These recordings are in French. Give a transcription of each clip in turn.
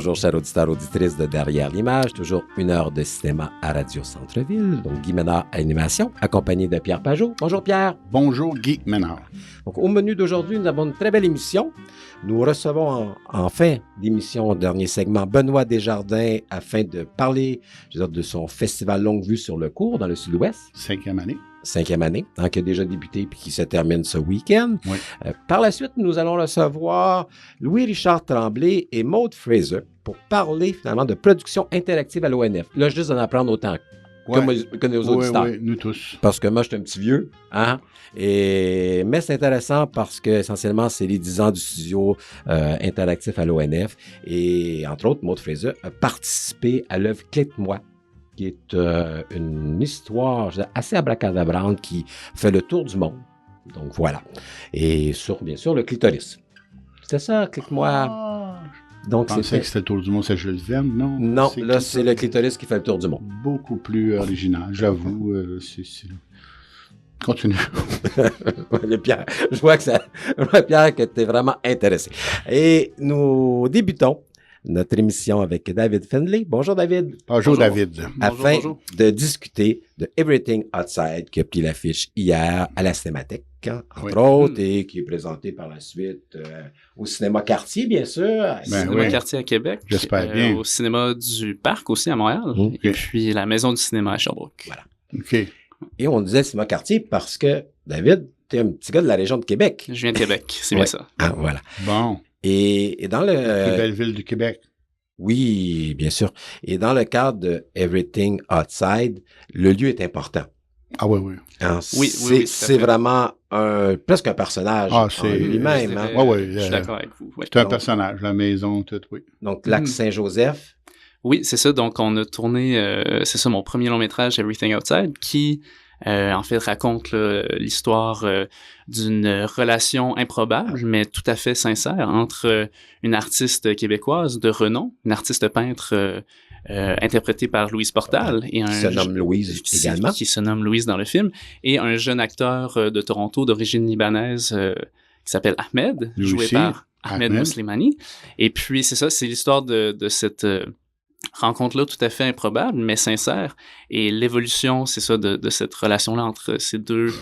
bonjour, chers auditeurs, auditrices de Derrière l'image. Toujours une heure de cinéma à Radio Centre-Ville. Donc, Guy Ménard à l'animation, accompagné de Pierre Pajot. Bonjour, Pierre. Bonjour, Guy Ménard. Donc, au menu d'aujourd'hui, nous avons une très belle émission. Nous recevons en fin d'émission, au dernier segment, Benoît Desjardins afin de parler de son festival Longue Vue sur le cours dans le Sud-Ouest. 5e année, hein, qui a déjà débuté puis qui se termine ce week-end. Oui. Par la suite, nous allons recevoir Louis-Richard Tremblay et Maude Fraser pour parler finalement de production interactive à l'ONF. Là, juste d'en apprendre autant que nos auditeurs. Oui, nous tous. Parce que moi, je suis un petit vieux, hein? Mais c'est intéressant parce que essentiellement, c'est les 10 ans du studio interactif à l'ONF. Et entre autres, Maude Fraser a participé à l'œuvre Clé de moi, qui est une histoire assez abracadabrante qui fait le tour du monde. Donc voilà. Et sur, bien sûr, le clitoris. C'était ça, clique-moi. Donc, Je pensais que c'était le tour du monde, c'est Jules Verne, non? Non, là, c'est le clitoris qui fait le tour du monde. Beaucoup plus original, j'avoue. Continue. Pierre, je vois, Pierre, que tu es vraiment intéressé. Et nous débutons notre émission avec David Findlay. Bonjour, David. Bonjour, David. Afin de discuter de Everything Outside, qui a pris l'affiche hier à la Cinémathèque, entre autres, et qui est présenté par la suite au Cinéma Quartier, bien sûr. Cinéma Quartier à Québec. J'espère bien. Au Cinéma du Parc aussi à Montréal. Et puis la Maison du Cinéma à Sherbrooke. Voilà. OK. Et on disait Cinéma Quartier parce que, David, tu es un petit gars de la région de Québec. Je viens de Québec, c'est bien ça. Ah, voilà. Bon. Et dans le... La plus belle ville du Québec. Oui, bien sûr. Et dans le cadre de Everything Outside, le lieu est important. Ah oui. Hein, oui, c'est vraiment presque un personnage en lui-même. Hein? Je suis d'accord avec vous. C'est un personnage, la maison, tout, oui. Donc, Lac Saint-Joseph. Oui, c'est ça. Donc, on a tourné, c'est ça, mon premier long métrage, Everything Outside, qui, en fait, raconte l'histoire d'une relation improbable, mais tout à fait sincère, entre une artiste québécoise de renom, une artiste peintre interprétée par Louise Portal. Et qui se nomme Louise également. Qui se nomme Louise dans le film. Et un jeune acteur de Toronto d'origine libanaise qui s'appelle Ahmed, joué par Ahmed Mouslimani. Et puis, c'est ça, c'est l'histoire de cette... rencontre-là tout à fait improbable, mais sincère. Et l'évolution, c'est ça, de cette relation-là entre ces deux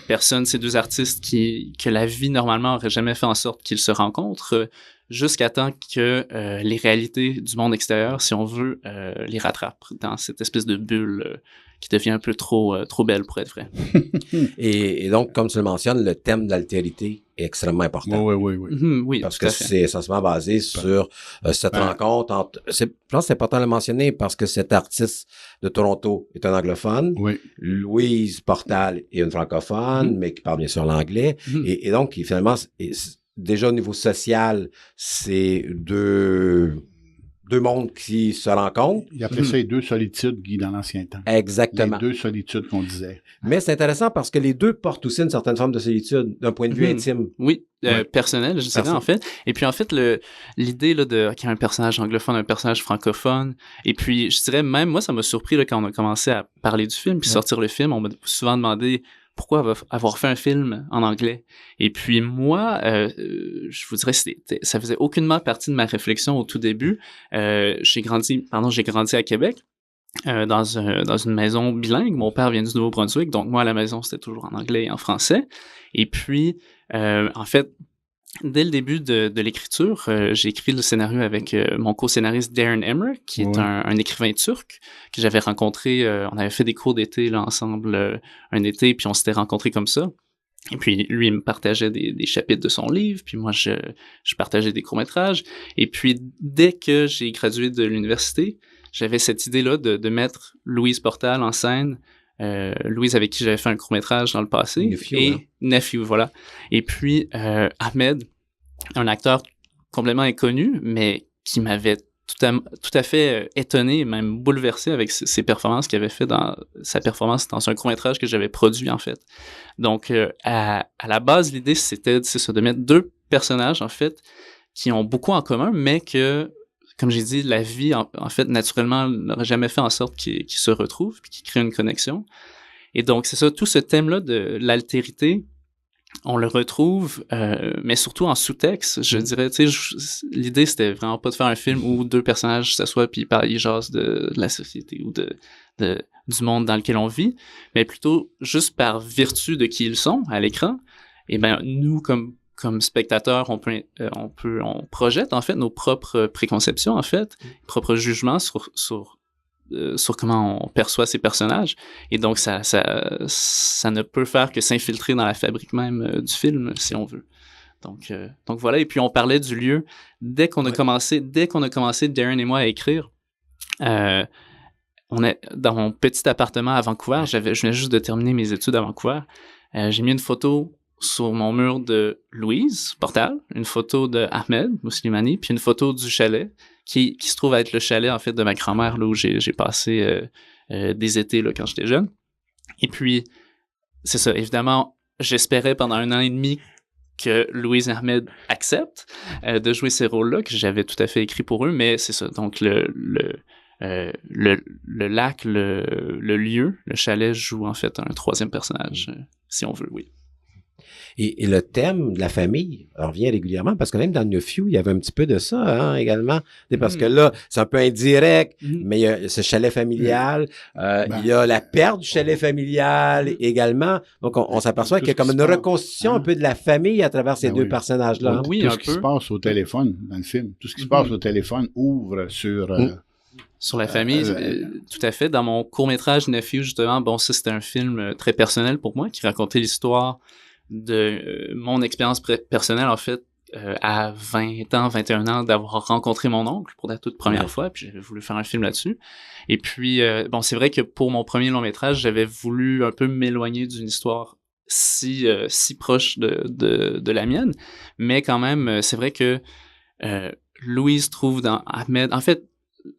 personnes, ces deux artistes que la vie, normalement, aurait jamais fait en sorte qu'ils se rencontrent, jusqu'à temps que les réalités du monde extérieur, si on veut, les rattrapent dans cette espèce de bulle qui devient un peu trop belle pour être vraie. Et donc, comme tu le mentionnes, le thème de l'altérité est extrêmement important. Oui. Oui, parce que c'est essentiellement basé sur cette rencontre entre... Je pense que c'est important de le mentionner parce que cet artiste de Toronto est un anglophone. Oui. Louise Portal est une francophone, mais qui parle bien sûr l'anglais. Et donc, finalement, déjà au niveau social, c'est deux mondes qui se rencontrent. Il appelait ça les deux solitudes, Guy, dans l'ancien temps. Exactement. Les deux solitudes qu'on disait. Mais c'est intéressant parce que les deux portent aussi une certaine forme de solitude d'un point de vue intime. Oui, personnel, je dirais, en fait. Et puis, en fait, l'idée là, qu'il y a un personnage anglophone, un personnage francophone, et puis, je dirais même, moi, ça m'a surpris là, quand on a commencé à parler du film, puis sortir le film, on m'a souvent demandé pourquoi avoir fait un film en anglais. Et puis moi, je vous dirais, ça faisait aucunement partie de ma réflexion au tout début. J'ai grandi à Québec, dans une maison bilingue. Mon père vient du Nouveau-Brunswick, donc moi, à la maison, c'était toujours en anglais et en français. Et puis, en fait, dès le début de l'écriture, j'ai écrit le scénario avec mon co-scénariste Darren Emmerich, qui est un écrivain turc que j'avais rencontré. On avait fait des cours d'été là ensemble un été, puis on s'était rencontrés comme ça. Et puis lui, il me partageait des chapitres de son livre, puis moi, je partageais des courts-métrages. Et puis, dès que j'ai gradué de l'université, j'avais cette idée-là de mettre Louise Portal en scène. Louise avec qui j'avais fait un court-métrage dans le passé. Nephew, voilà. Et puis, Ahmed, un acteur complètement inconnu, mais qui m'avait tout à fait étonné, même bouleversé avec ses performances qu'il avait fait dans sa performance dans un court-métrage que j'avais produit, en fait. Donc, à la base, l'idée, c'était ça, de mettre deux personnages, en fait, qui ont beaucoup en commun, mais que, comme j'ai dit, la vie, en fait, naturellement, n'aurait jamais fait en sorte qu'ils se retrouvent, puis qu'ils créent une connexion. Et donc, c'est ça, tout ce thème-là de l'altérité, on le retrouve, mais surtout en sous-texte, je dirais. Tu sais, l'idée, c'était vraiment pas de faire un film où deux personnages s'assoient puis ils jasent de la société ou du monde dans lequel on vit, mais plutôt juste par vertu de qui ils sont à l'écran. Et ben nous, comme spectateurs, on projette en fait nos propres préconceptions, en fait, propres jugements sur comment on perçoit ces personnages. Et donc, ça ne peut faire que s'infiltrer dans la fabrique même du film, si on veut. Donc voilà. Et puis, on parlait du lieu. Dès qu'on a commencé, Darren et moi, à écrire, on est dans mon petit appartement à Vancouver. Je venais juste de terminer mes études à Vancouver. J'ai mis une photo sur mon mur de Louise Portal, une photo de Ahmed Mouslimani, puis une photo du chalet, qui se trouve être le chalet, en fait, de ma grand-mère, là, où j'ai passé des étés, là, quand j'étais jeune. Et puis, c'est ça, évidemment, j'espérais pendant 1 an et demi que Louise et Ahmed acceptent de jouer ces rôles-là, que j'avais tout à fait écrit pour eux, mais c'est ça. Donc, le lac, le lieu, le chalet joue, en fait, un troisième personnage, si on veut, oui. Et le thème de la famille revient régulièrement, parce que même dans Nephew, il y avait un petit peu de ça, hein, également. Parce que là, c'est un peu indirect, mais il y a ce chalet familial, il y a la perte du chalet familial également. Donc, on s'aperçoit qu'il y a comme une reconstitution un peu de la famille à travers ces deux personnages-là. Hein? Oui, tout ce qui se passe au téléphone dans le film, tout ce qui se passe au téléphone ouvre sur... Sur la famille, tout à fait. Dans mon court-métrage Nephew, justement, bon, ça, c'était un film très personnel pour moi, qui racontait l'histoire de mon expérience personnelle, en fait, à 21 ans, d'avoir rencontré mon oncle pour la toute première fois, puis j'avais voulu faire un film là-dessus. Et puis, bon, c'est vrai que pour mon premier long-métrage, j'avais voulu un peu m'éloigner d'une histoire si proche de la mienne, mais quand même, c'est vrai que Louise trouve dans Ahmed... En fait,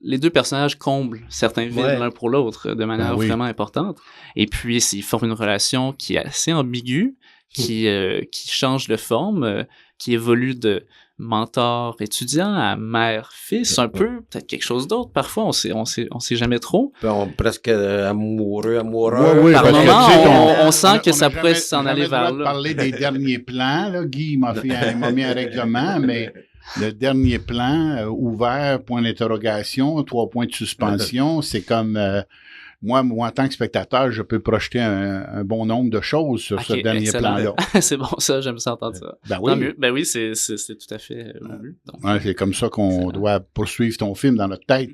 les deux personnages comblent certains vides l'un pour l'autre de manière vraiment importante. Et puis, ils forment une relation qui est assez ambiguë, qui change de forme, qui évolue de mentor-étudiant à mère-fils, un peu, peut-être quelque chose d'autre. Parfois, on sait jamais trop. Presque amoureux. Par moment, on sent que ça pourrait s'en aller vers là. On parler des derniers plans, là. Guy m'a mis un règlement, mais le dernier plan, ouvert, point d'interrogation, 3 points de suspension, c'est comme... Moi, en tant que spectateur, je peux projeter un bon nombre de choses sur ce dernier plan-là. C'est bon, ça, j'aime ça entendre ça. Ben oui. Mieux. Ben oui, c'est tout à fait voulu. C'est comme ça qu'on doit poursuivre ton film dans notre tête.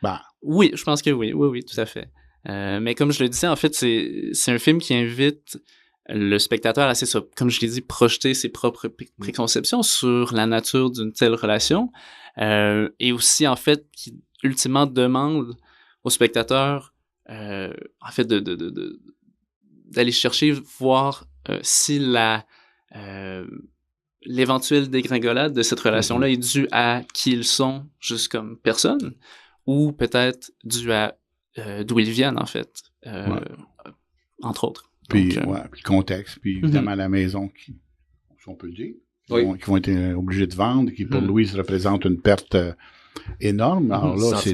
Ben. Oui, je pense que oui. Oui, tout à fait. Mais comme je le disais, en fait, c'est un film qui invite le spectateur à, comme je l'ai dit, projeter ses propres préconceptions sur la nature d'une telle relation. Et aussi, en fait, qui ultimement demande au spectateur en fait, d'aller chercher, voir si l'éventuelle dégringolade de cette relation-là est due à qui ils sont juste comme personne, ou peut-être due à d'où ils viennent, en fait, entre autres. Puis, puis le contexte, puis évidemment la maison, si on peut le dire, qui vont être obligés de vendre, qui pour Louise représente une perte énorme. Alors là, c'est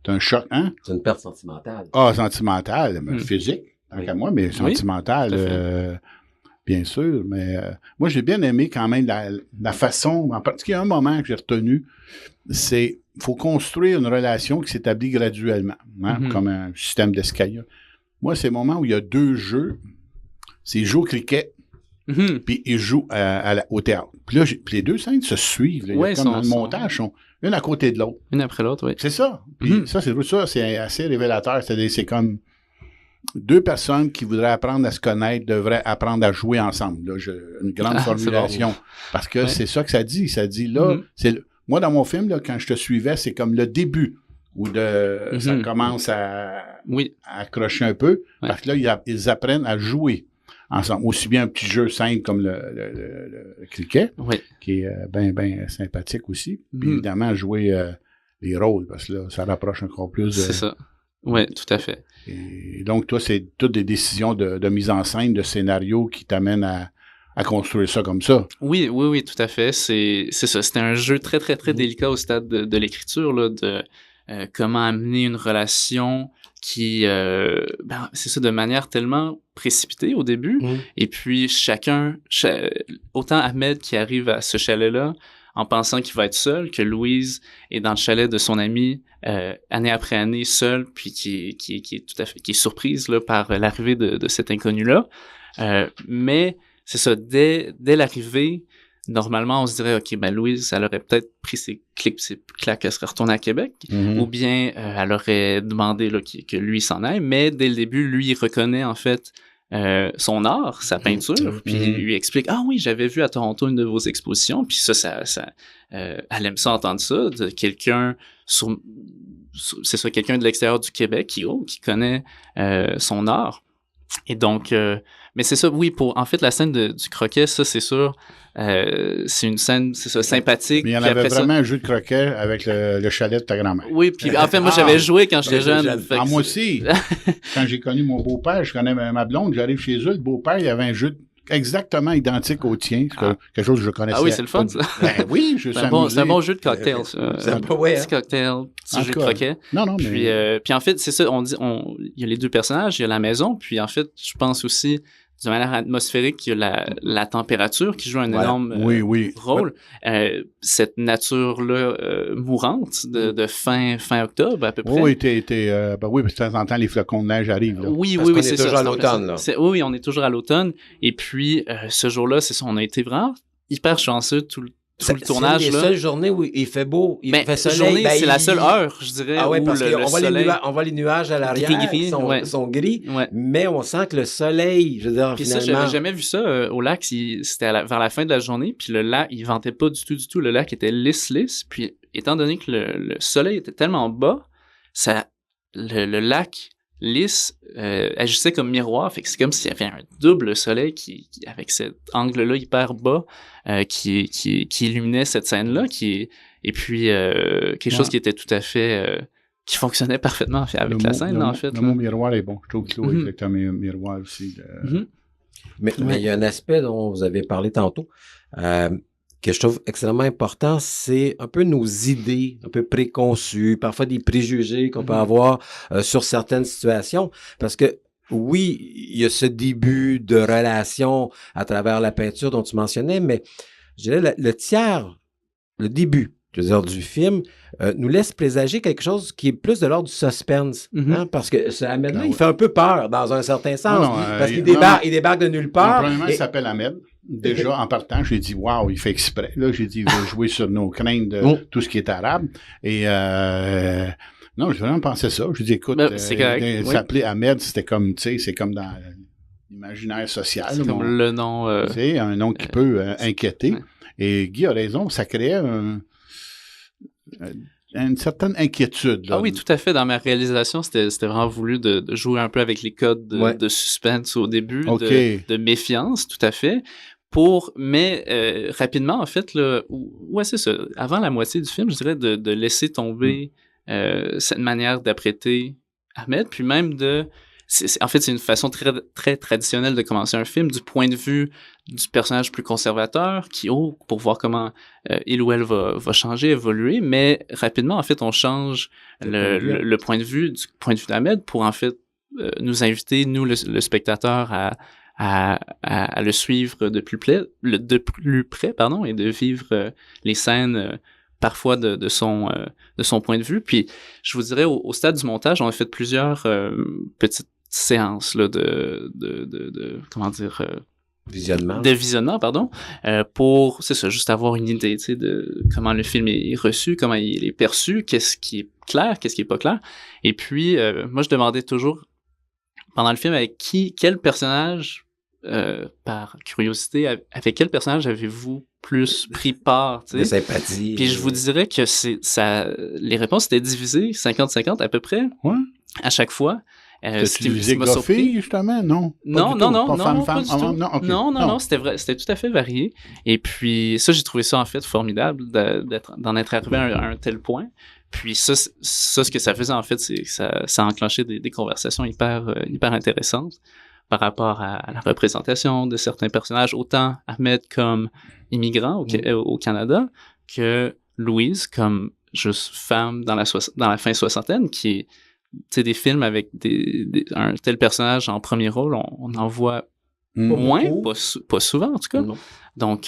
un choc, hein? C'est une perte sentimentale. Ah, sentimentale, mais physique, tant qu'à moi, mais sentimentale, bien sûr. Mais moi, j'ai bien aimé quand même la façon, en particulier un moment que j'ai retenu, c'est faut construire une relation qui s'établit graduellement, hein, comme un système d'escalier. Moi, c'est le moment où il y a 2 jeux. C'est ils jouent au cricket, puis ils jouent au théâtre. Puis là, les 2 scènes se suivent. Là, il y a comme dans le montage, sont une à côté de l'autre. Une après l'autre, oui. C'est ça. Puis ça, c'est assez révélateur. C'est comme 2 personnes qui voudraient apprendre à se connaître devraient apprendre à jouer ensemble. Là, une grande formulation. Bon. Parce que c'est ça que ça dit. Ça dit là, moi, dans mon film, là, quand je te suivais, c'est comme le début où ça commence à accrocher un peu. Parce que là, ils apprennent à jouer ensemble. Aussi bien un petit jeu simple comme le cricket, qui est bien sympathique aussi. Puis évidemment, jouer les rôles, parce que là, ça rapproche encore plus. C'est ça. Oui, tout à fait. Et donc, toi, c'est toutes des décisions de mise en scène, de scénario qui t'amènent à construire ça comme ça. Oui, tout à fait. C'est ça. C'était un jeu très, très, très délicat au stade de l'écriture, là, comment amener une relation qui, c'est ça, de manière tellement précipitée au début. Et puis, autant Ahmed qui arrive à ce chalet-là en pensant qu'il va être seul, que Louise est dans le chalet de son ami année après année seule, puis qui est surprise là, par l'arrivée de cet inconnu-là. Mais c'est ça, dès l'arrivée, normalement, on se dirait, OK, ben Louise, elle aurait peut-être pris ses clics, ses claques, elle serait retournée à Québec, ou bien elle aurait demandé là, que lui s'en aille, mais dès le début, lui, il reconnaît en fait son art, sa peinture, puis il lui explique, ah oui, j'avais vu à Toronto une de vos expositions, puis ça elle aime ça entendre ça, de quelqu'un c'est ça, quelqu'un de l'extérieur du Québec qui connaît son art. Et donc, mais c'est ça, oui, en fait, la scène du croquet, ça, c'est sûr, c'est une scène, c'est ça, sympathique. Mais il y en avait vraiment un jeu de croquet avec le chalet de ta grand-mère. Oui, puis en fait, moi, j'avais joué quand j'étais jeune. Moi aussi. Quand j'ai connu mon beau-père, je connais ma blonde, j'arrive chez eux, le beau-père, il y avait un jeu exactement identique au tien. Quelque chose que je connaissais. Ah oui, c'est le fun, ça. Ben oui, je sais. C'est un bon jeu de cocktail, ça. C'est un petit cocktail, petit jeu de croquet. Non, mais... Puis en fait, c'est ça, il y a les deux personnages, il y a la maison, puis en fait, je pense aussi, de manière atmosphérique, il y a la température qui joue un énorme rôle. Cette nature-là mourante de fin octobre, à peu près. Oui, oui, parce que de temps en temps, les flocons de neige arrivent. Là. Oui, c'est toujours à l'automne. Oui, on est toujours à l'automne. Et puis, ce jour-là, c'est ça, on a été vraiment hyper chanceux tout le tournage. C'est les seules journées où il fait beau, il fait soleil. C'est la seule heure, je dirais. Ah ouais, parce qu'on voit les nuages à l'arrière, gris, sont gris, mais on sent que le soleil, je veux dire, puis finalement... ça, j'avais jamais vu ça au lac, c'était vers la fin de la journée, puis le lac, il ventait pas du tout, le lac était lisse, puis étant donné que le soleil était tellement bas, le lac lisse agissait comme miroir, fait que c'est comme s'il y avait un double soleil qui avec cet angle-là hyper bas qui illuminait cette scène-là, et puis quelque chose qui était tout à fait qui fonctionnait parfaitement avec la scène, en fait. Le mot miroir est bon. Je trouve qu'il est exactement miroir aussi. Mais il y a un aspect dont vous avez parlé tantôt que je trouve extrêmement important, c'est un peu nos idées, un peu préconçues, parfois des préjugés qu'on peut avoir sur certaines situations. Parce que, oui, il y a ce début de relation à travers la peinture dont tu mentionnais, mais je dirais le début, je veux dire, du film, nous laisse présager quelque chose qui est plus de l'ordre du suspense. Hein? Parce que ce Ahmed-là, il fait un peu peur, dans un certain sens. Parce qu'il débarque de nulle part. Premièrement, il s'appelle Ahmed. Déjà, en partant, j'ai dit, waouh, il fait exprès. Là, j'ai dit, il veut jouer sur nos craintes de tout ce qui est arabe. Et, non, j'ai vraiment pensé ça. Je dis, écoute, s'appeler Ahmed, c'était comme, tu sais, c'est comme dans l'imaginaire social. C'est comme le nom. Tu sais, un nom qui peut inquiéter. Ouais. Et Guy a raison, ça créait une certaine inquiétude. Là. Ah oui, tout à fait. Dans ma réalisation, c'était vraiment voulu de jouer un peu avec les codes de suspense au début, de méfiance, tout à fait. Mais rapidement, en fait, là, c'est ça. Avant la moitié du film, je dirais de laisser tomber cette manière d'apprêter Ahmed, puis même en fait, c'est une façon très, très traditionnelle de commencer un film du point de vue du personnage plus conservateur pour voir comment il ou elle va changer, évoluer, mais rapidement, en fait, on change le point de vue du point de vue d'Ahmed pour, en fait, nous inviter, nous, le spectateur, à le suivre de plus près, et de vivre les scènes parfois de son point de vue. Puis, je vous dirais, au stade du montage, on a fait plusieurs petites séances là, comment dire... visionnement, pardon, pour, c'est ça, juste avoir une idée, tu sais, de comment le film est reçu, comment il est perçu, qu'est-ce qui est clair, qu'est-ce qui est pas clair. Et puis, moi, je demandais toujours, pendant le film, quel personnage, par curiosité, avec quel personnage avez-vous plus pris part, tu sais? De sympathie. Puis je vous dirais que les réponses étaient divisées 50-50 à peu près, à chaque fois. Tu divisé Goffy, justement, non? Non, pas du tout. Non, c'était tout à fait varié. Et puis, ça, j'ai trouvé ça, en fait, formidable d'en être arrivé à un tel point. Puis ça, ce que ça faisait, en fait, c'est que ça a enclenché des conversations hyper intéressantes par rapport à la représentation de certains personnages, autant Ahmed comme immigrant au Canada, que Louise comme juste femme dans la fin soixantaine, qui est, tu sais, des films avec un tel personnage en premier rôle, on en voit moins, pas souvent en tout cas. Non. Donc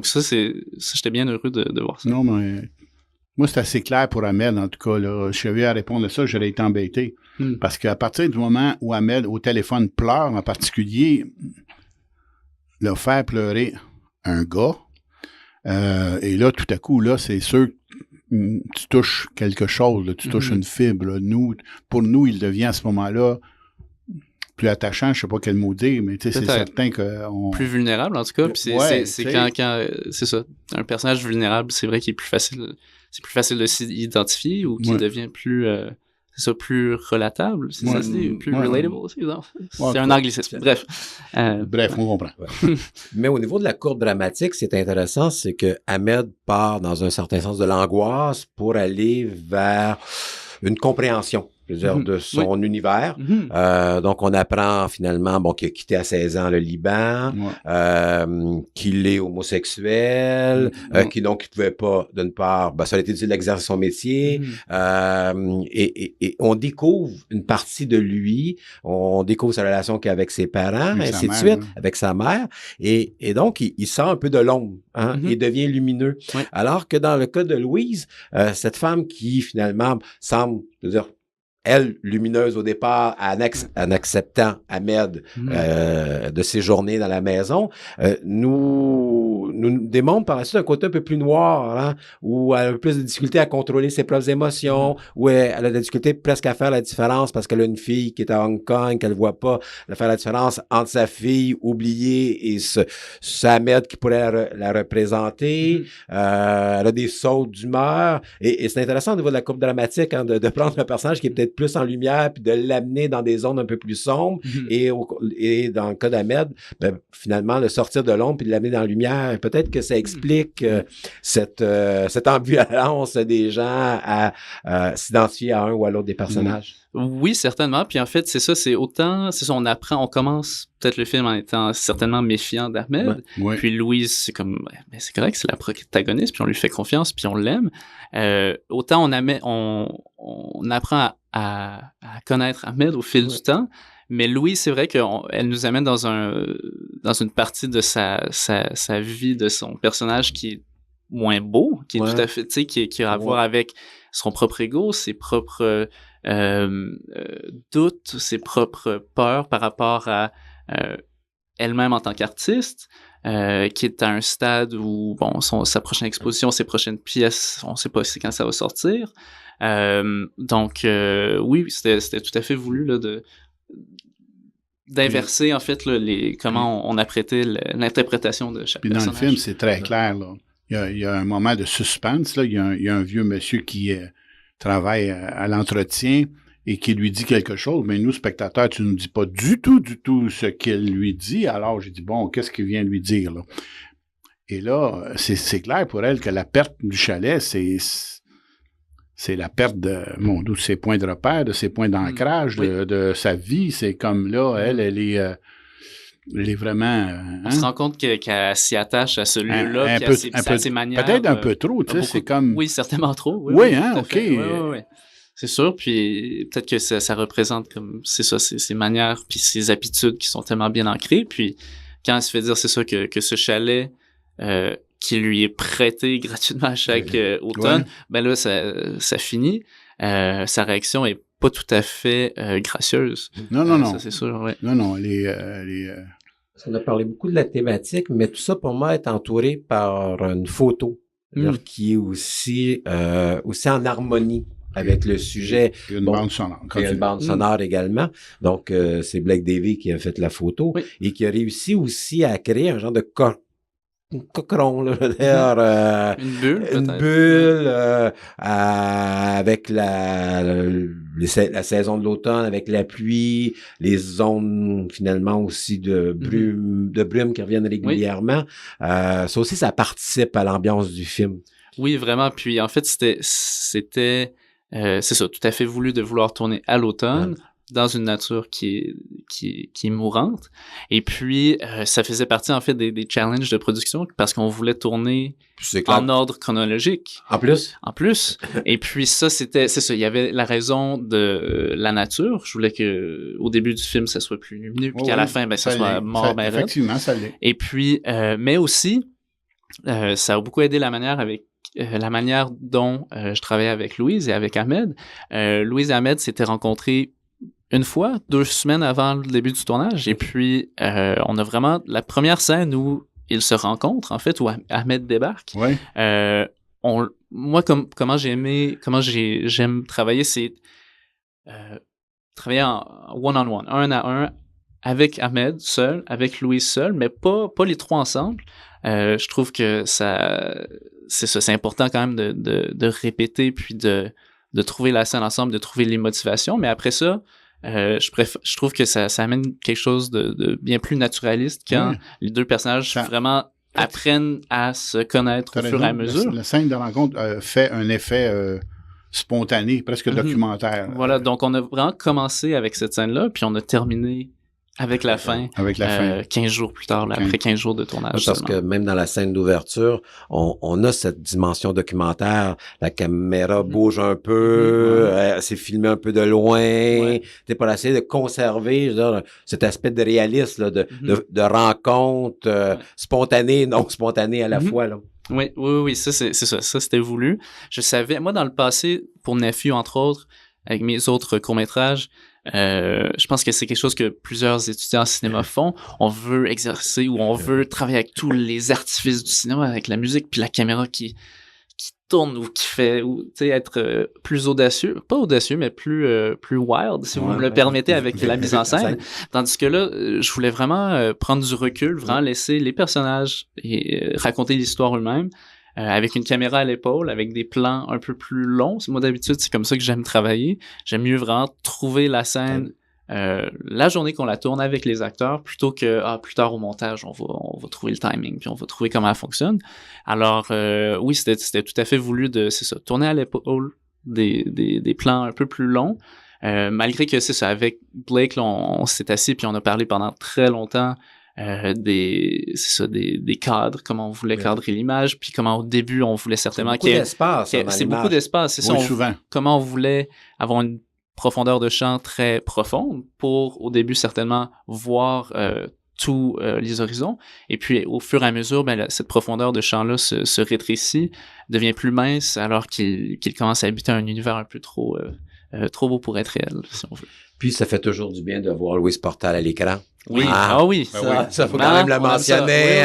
ça, j'étais bien heureux de voir ça. Non, mais moi, c'est assez clair pour Ahmed, en tout cas. Là. Si j'avais à répondre à ça, j'aurais été embêté. Parce qu'à partir du moment où Ahmed, au téléphone, pleure en particulier, le faire pleurer un gars, et là, tout à coup, là, c'est sûr que tu touches quelque chose, là, tu touches une fibre. Là. Pour nous, il devient à ce moment-là plus attachant, je sais pas quel mot dire, mais c'est certain que... Plus vulnérable, en tout cas. Puis c'est quand c'est ça, un personnage vulnérable, c'est vrai qu'il est plus facile de s'identifier ou qu'il devient plus... plus relatable, c'est ça, c'est plus relatable aussi. C'est un anglicisme. Bref. Bref, on comprend. Mais au niveau de la courbe dramatique, c'est intéressant, c'est que Ahmed part dans un certain sens de l'angoisse pour aller vers une compréhension. De son univers. Donc, on apprend finalement qu'il a quitté à 16 ans le Liban, qu'il est homosexuel, qu'il ne pouvait pas, d'une part, ça a été difficile d'exercer son métier, et on découvre une partie de lui, on découvre sa relation qu'il a avec ses parents, et ainsi de suite, avec sa mère, et donc, il sort un peu de l'ombre, il devient lumineux. Alors que dans le cas de Louise, cette femme qui, finalement, semble, je veux dire, elle, lumineuse au départ, en acceptant Ahmed de séjourner dans la maison, nous démontre par la suite un côté un peu plus noir, où elle a plus de difficulté à contrôler ses propres émotions, où elle a de la difficulté presque à faire la différence parce qu'elle a une fille qui est à Hong Kong, qu'elle voit pas, à faire la différence entre sa fille oubliée et ce Ahmed qui pourrait la représenter. Elle a des sautes d'humeur. Et c'est intéressant au niveau de la courbe dramatique de prendre un personnage qui est peut-être plus en lumière puis de l'amener dans des zones un peu plus sombres et dans le cas d'Ahmed, finalement le sortir de l'ombre puis de l'amener dans la lumière, peut-être que ça explique cette ambivalence des gens à s'identifier à un ou à l'autre des personnages. Oui, certainement. Puis en fait, c'est ça, on commence peut-être le film en étant certainement méfiant d'Ahmed. Puis Louise, c'est comme, c'est correct, c'est la protagoniste, puis on lui fait confiance, puis on l'aime. Autant on apprend à connaître Ahmed au fil du temps, mais Louise, c'est vrai qu'elle nous amène dans une partie de sa vie, de son personnage qui est moins beau, qui est tout à fait, tu sais, qui a à voir avec son propre ego, ses propres doutes, ses propres peurs par rapport à elle-même en tant qu'artiste, qui est à un stade où, sa prochaine exposition, ses prochaines pièces, on ne sait pas quand ça va sortir. Donc, oui, c'était tout à fait voulu là, d'inverser, en fait, là, comment on apprêtait l'interprétation de chaque personnage. Dans le film, c'est très clair, là. Il y a un moment de suspense, là. Il y a un vieux monsieur qui travaille à l'entretien et qui lui dit quelque chose, mais nous, spectateurs, tu ne nous dis pas du tout ce qu'il lui dit. Alors, j'ai dit, bon, qu'est-ce qu'il vient lui dire, là? Et là, c'est clair pour elle que la perte du chalet, c'est la perte de ses points de repère, de ses points d'ancrage, de sa vie. C'est comme là, elle est vraiment... On se rend compte qu'elle s'y attache à ce lieu-là, puis à ses manières. Peut-être un peu trop, tu sais, c'est comme... Oui, certainement trop. Oui, OK. Oui. C'est sûr, puis peut-être que ça représente comme, c'est ça, ses manières, puis ses habitudes qui sont tellement bien ancrées, puis quand elle se fait dire, c'est ça, que ce chalet qui lui est prêté gratuitement à chaque automne, ben là, ça finit. Sa réaction est pas tout à fait gracieuse. Non. Ça, c'est sûr, ouais. Non, elle est On a parlé beaucoup de la thématique, mais tout ça, pour moi, est entouré par une photo qui est aussi en harmonie avec le sujet. Il y a une bande sonore. Il y a une bande sonore également. Donc, c'est Blake Davy qui a fait la photo et qui a réussi aussi à créer un genre de cochon, là, d'ailleurs, une bulle avec la saison de l'automne, avec la pluie, les zones finalement aussi de brume qui reviennent régulièrement. Ça aussi, ça participe à l'ambiance du film. Oui, vraiment. Puis en fait, c'était c'est ça, tout à fait voulu de vouloir tourner à l'automne. dans une nature qui est mourante. Et puis, ça faisait partie, en fait, des challenges de production parce qu'on voulait tourner en ordre chronologique. En plus? Et puis c'est ça, il y avait la raison de la nature. Je voulais que au début du film, ça soit plus lumineux, puis qu'à la fin, ça soit mort, ben raide. Effectivement, ça l'est. Et puis, mais aussi, ça a beaucoup aidé la manière dont je travaillais avec Louise et avec Ahmed. Louise et Ahmed s'étaient rencontrés une fois, 2 semaines avant le début du tournage. Et puis, on a vraiment la première scène où ils se rencontrent, en fait, où Ahmed débarque. Ouais. Moi, comment j'aime travailler, c'est travailler en one-on-one, 1 à 1, avec Ahmed seul, avec Louise seul, mais pas les 3 ensemble. Je trouve que c'est important quand même de répéter, puis de trouver la scène ensemble, de trouver les motivations. Mais après ça, je trouve que ça amène quelque chose de bien plus naturaliste quand les 2 personnages vraiment apprennent à se connaître au fur et à mesure. La scène de rencontre fait un effet spontané, presque documentaire. Voilà, donc on a vraiment commencé avec cette scène-là, puis on a terminé avec la fin. 15 jours plus tard, après 15 jours de tournage. Parce que même dans la scène d'ouverture, on a cette dimension documentaire. La caméra bouge un peu, c'est filmé un peu de loin. T'es pas essayé de conserver, je veux dire, cet aspect de réalisme, là, de rencontre spontanée, non spontanée à la fois, là. Oui, ça, c'est ça. Ça, c'était voulu. Je savais, moi, dans le passé, pour Nephew, entre autres, avec mes autres courts-métrages, je pense que c'est quelque chose que plusieurs étudiants en cinéma font. On veut exercer ou on veut travailler avec tous les artifices du cinéma, avec la musique puis la caméra qui tourne ou qui fait, ou tu sais, être plus audacieux, pas audacieux, mais plus wild, si vous me le permettez, avec la mise en scène. Tandis que là, je voulais vraiment prendre du recul, vraiment laisser les personnages et raconter l'histoire eux-mêmes. Avec une caméra à l'épaule, avec des plans un peu plus longs. Moi, d'habitude, c'est comme ça que j'aime travailler. J'aime mieux vraiment trouver la scène la journée qu'on la tourne avec les acteurs, plutôt que plus tard au montage, on va trouver le timing, puis on va trouver comment elle fonctionne. Alors, oui, c'était tout à fait voulu tourner à l'épaule des plans un peu plus longs. Malgré que c'est ça, avec Blake, là, on s'est assis puis on a parlé pendant très longtemps des cadres, comment on voulait cadrer l'image, puis comment au début on voulait certainement qu'il y ait d'espace. C'est beaucoup d'espace, c'est ça. Souvent. Comment on voulait avoir une profondeur de champ très profonde pour au début certainement voir tous les horizons, et puis au fur et à mesure, cette profondeur de champ-là se rétrécit, devient plus mince, alors qu'il commence à habiter un univers un peu trop beau pour être réel, si on veut. Puis ça fait toujours du bien de voir Louise Portal à l'écran. Oui, Ça faut quand même le mentionner.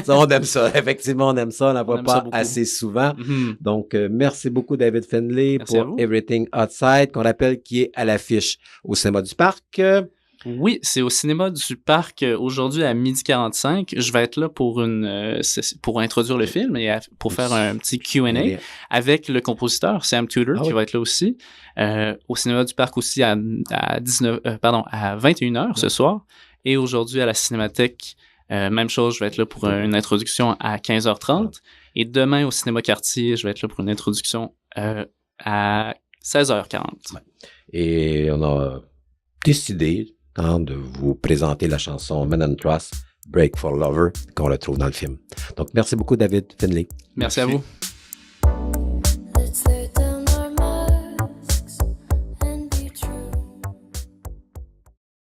Ça, on aime ça. Effectivement, on aime ça. On n'en voit pas assez souvent. Donc, merci beaucoup, David Findlay, pour Everything Outside, qu'on rappelle qui est à l'affiche au Cinéma du Parc. Oui, c'est au Cinéma du Parc aujourd'hui à 12h45. Je vais être là pour introduire le film et pour faire un petit Q&A avec le compositeur Sam Tudor qui va être là aussi. Au Cinéma du Parc aussi à 21h ce soir. Et aujourd'hui à la Cinémathèque, même chose, je vais être là pour une introduction à 15h30. Et demain au Cinéma Cartier, je vais être là pour une introduction à 16h40. Et on a décidé de vous présenter la chanson Men and Trust, Break for Lover, qu'on retrouve dans le film. Donc, merci beaucoup, David Findlay. Merci à vous.